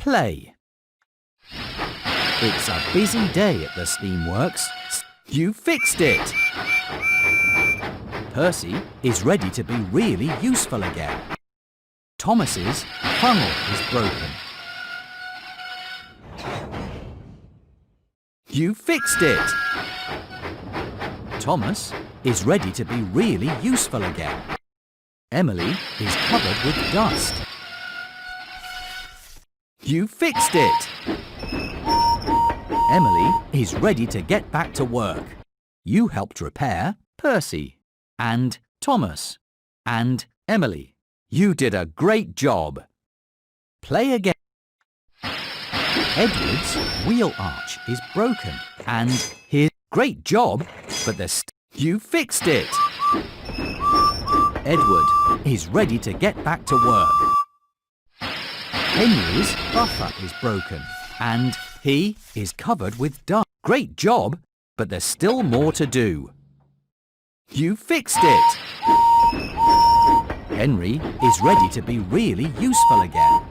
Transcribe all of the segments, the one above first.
play. It's a busy day at the Steamworks. You fixed it! Percy is ready to be really useful again. Thomas's funnel is broken. You fixed it! Thomas is ready to be really useful again. Emily is covered with dust. You fixed it! Emily is ready to get back to work. You helped repair Percy and Thomas and Emily. You did a great job. Play again. Edward's wheel arch is broken and his great job, but you fixed it. Edward is ready to get back to work. Henry's buffer is broken and he is covered with dust. Great job, but there's still more to do. You fixed it. Henry is ready to be really useful again.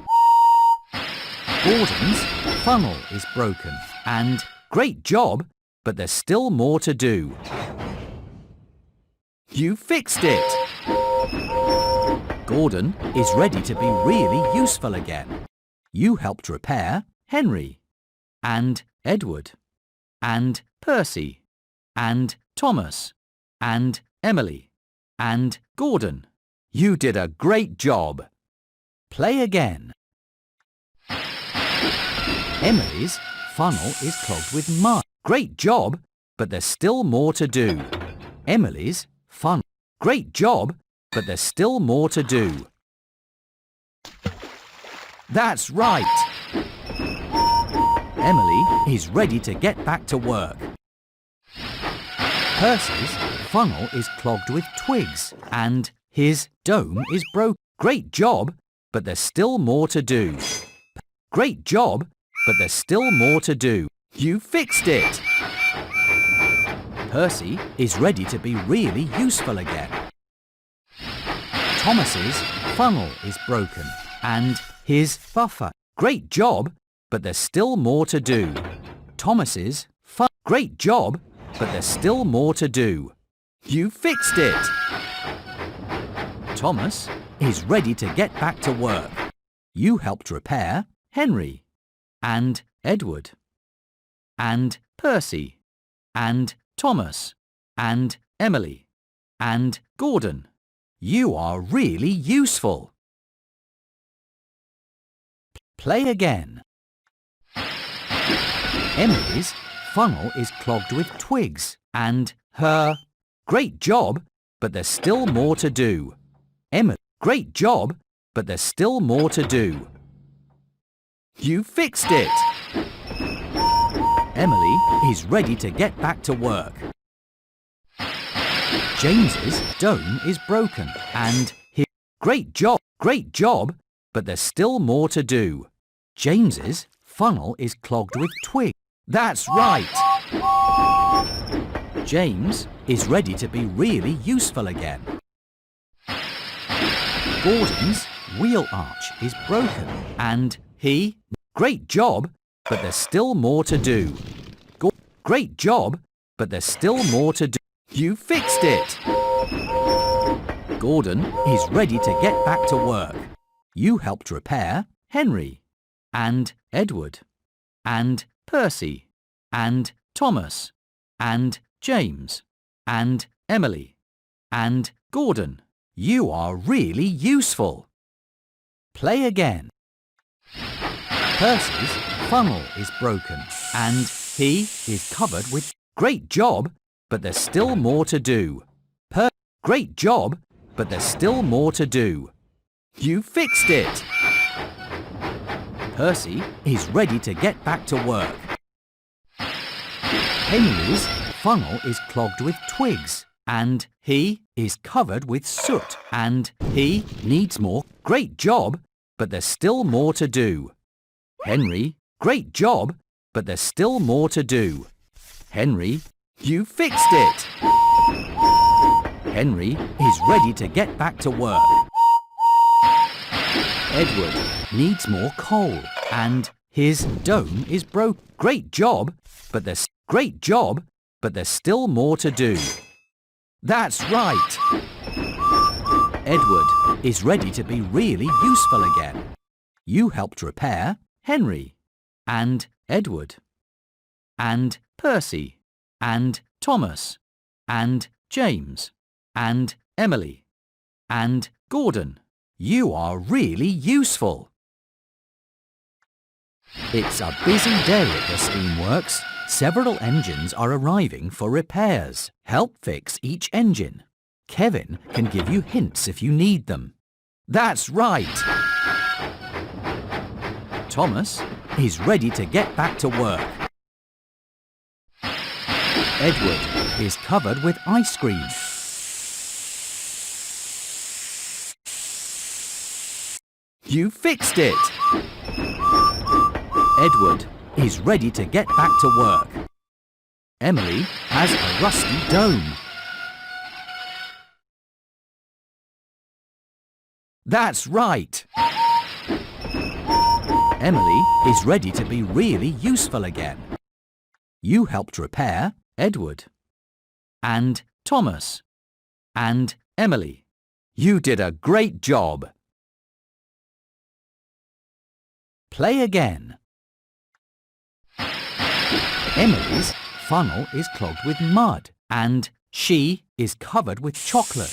Gordon's funnel is broken and great job, but there's still more to do. You fixed it. Gordon is ready to be really useful again. You helped repair Henry and Edward and Percy and Thomas and Emily and Gordon. You did a great job. Play again. Emily's funnel is clogged with mud. Great job, but there's still more to do. Emily's funnel. Great job, but there's still more to do. That's right. Emily is ready to get back to work. Percy's funnel is clogged with twigs and his dome is broken. Great job, but there's still more to do. Great job, but there's still more to do. You fixed it. Percy is ready to be really useful again. Thomas's funnel is broken and his buffer. Great job, but there's still more to do. Thomas's great job, but there's still more to do. You fixed it. Thomas is ready to get back to work. You helped repair Henry and Edward and Percy and Thomas and Emily and Gordon. You are really useful. Play again. Emily's funnel is clogged with twigs and her great job, but there's still more to do. Emily, great job, but there's still more to do. You fixed it. Emily is ready to get back to work. James's dome is broken and his great job, but there's still more to do. James's funnel is clogged with twigs. That's right. James is ready to be really useful again. Gordon's wheel arch is broken and he great job, but there's still more to do. Great job, but there's still more to do. You fixed it. Gordon is ready to get back to work. You helped repair Henry and Edward and Percy and Thomas and James and Emily and Gordon. You are really useful. Play again. Percy's funnel is broken and he is covered with great job, but there's still more to do. Great job, but there's still more to do. You fixed it. Percy is ready to get back to work. Henry's funnel is clogged with twigs and he is covered with soot and he needs more. Great job, but there's still more to do. Henry, great job, but there's still more to do. Henry, you fixed it. Henry is ready to get back to work. Edward needs more coal and his dome is broke. Great job, but there's still more to do. That's right. Edward is ready to be really useful again. You helped repair Henry and Edward and Percy and Thomas and James and Emily and Gordon. You are really useful. It's a busy day at the Steamworks. Several engines are arriving for repairs. Help fix each engine. Kevin can give you hints if you need them. That's right. Thomas is ready to get back to work. Edward is covered with ice cream. You fixed it! Edward is ready to get back to work. Emily has a rusty dome. That's right! Emily is ready to be really useful again. You helped repair Edward and Thomas and Emily. You did a great job. Play again. Emily's funnel is clogged with mud and she is covered with chocolate.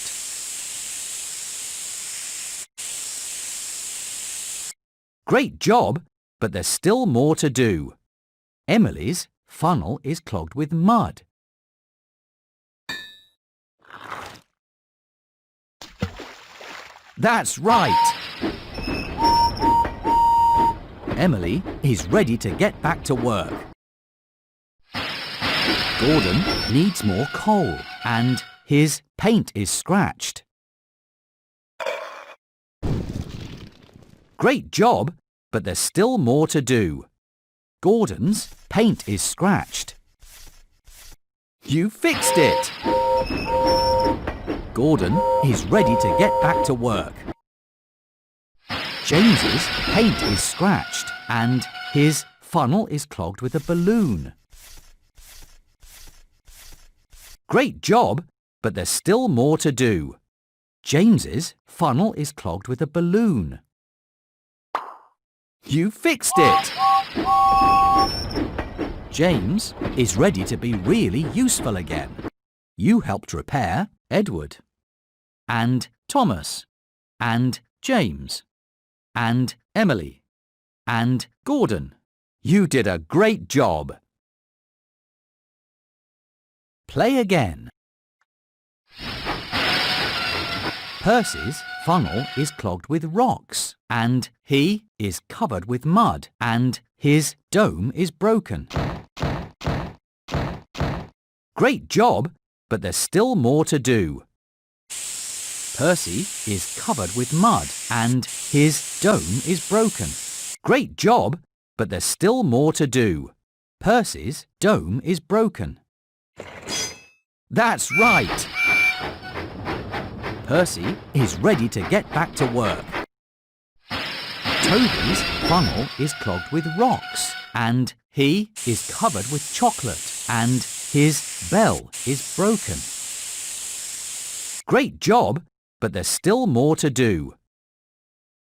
Great job, but there's still more to do. Emily's funnel is clogged with mud. That's right. Emily is ready to get back to work. Gordon needs more coal and his paint is scratched. Great job, but there's still more to do. Gordon's paint is scratched. You fixed it! Gordon is ready to get back to work. James's paint is scratched and his funnel is clogged with a balloon. Great job, but there's still more to do. James's funnel is clogged with a balloon. You fixed it! James is ready to be really useful again. You helped repair Edward and Thomas and James and Emily and Gordon. You did a great job. Play again. Percy's funnel is clogged with rocks and he is covered with mud and his dome is broken. Great job, but there's still more to do. Percy is covered with mud and his dome is broken. Great job, but there's still more to do. Percy's dome is broken. That's right! Percy is ready to get back to work. Toby's funnel is clogged with rocks and he is covered with chocolate and his bell is broken. Great job, but there's still more to do.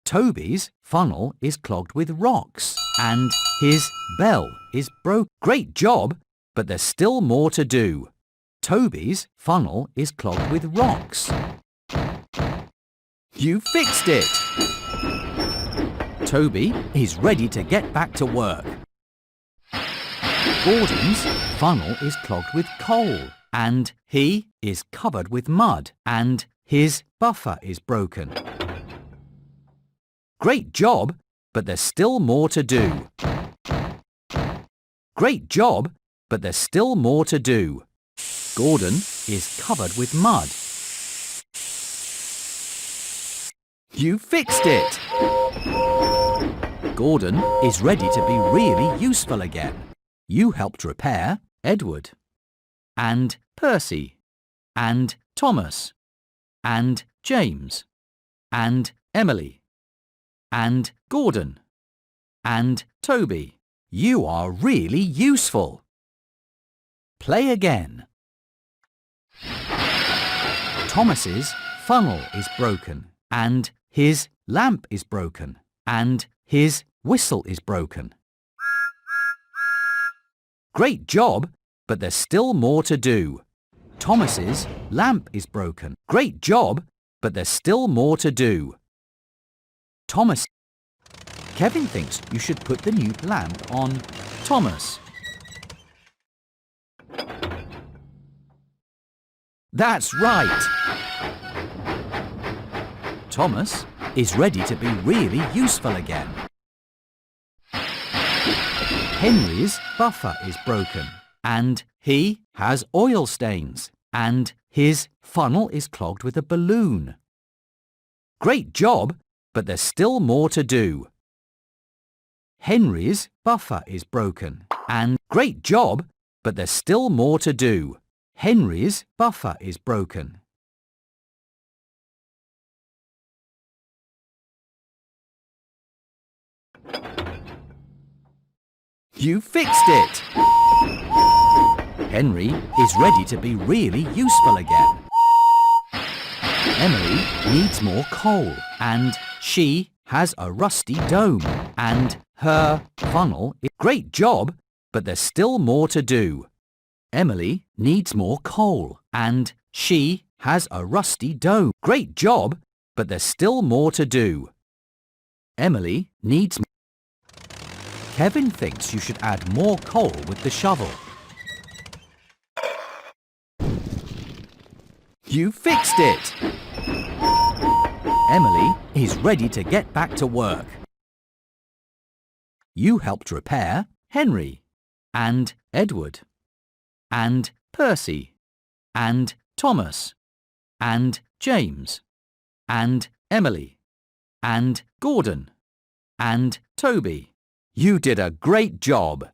Toby's funnel is clogged with rocks and his bell is broken. Great job, but there's still more to do. Toby's funnel is clogged with rocks. You fixed it! Toby is ready to get back to work. Gordon's funnel is clogged with coal and he is covered with mud and his buffer is broken. Great job, but there's still more to do. Great job, but there's still more to do. Gordon is covered with mud. You fixed it! Gordon is ready to be really useful again. You helped repair Edward and Percy and Thomas and James and Emily and Gordon. and Toby. You are really useful. Play again. Thomas's funnel is broken, and his lamp is broken, and his whistle is broken. Great job, but there's still more to do. Thomas's lamp is broken. Great job, but there's still more to do. Kevin thinks you should put the new lamp on Thomas. That's right! Thomas is ready to be really useful again. Henry's buffer is broken, and he has oil stains, and his funnel is clogged with a balloon. Great job, but there's still more to do. Henry's buffer is broken, and great job, but there's still more to do. Henry's buffer is broken. You fixed it! Henry is ready to be really useful again. Emily needs more coal, and she has a rusty dome, and her funnel is... Great job, but there's still more to do. Emily needs more coal, and she has a rusty dome. Great job, but there's still more to do. Emily needs... Kevin thinks you should add more coal with the shovel. You fixed it! Emily is ready to get back to work. You helped repair Henry, and Edward, and Percy, and Thomas, and James, and Emily, and Gordon, and Toby. You did a great job.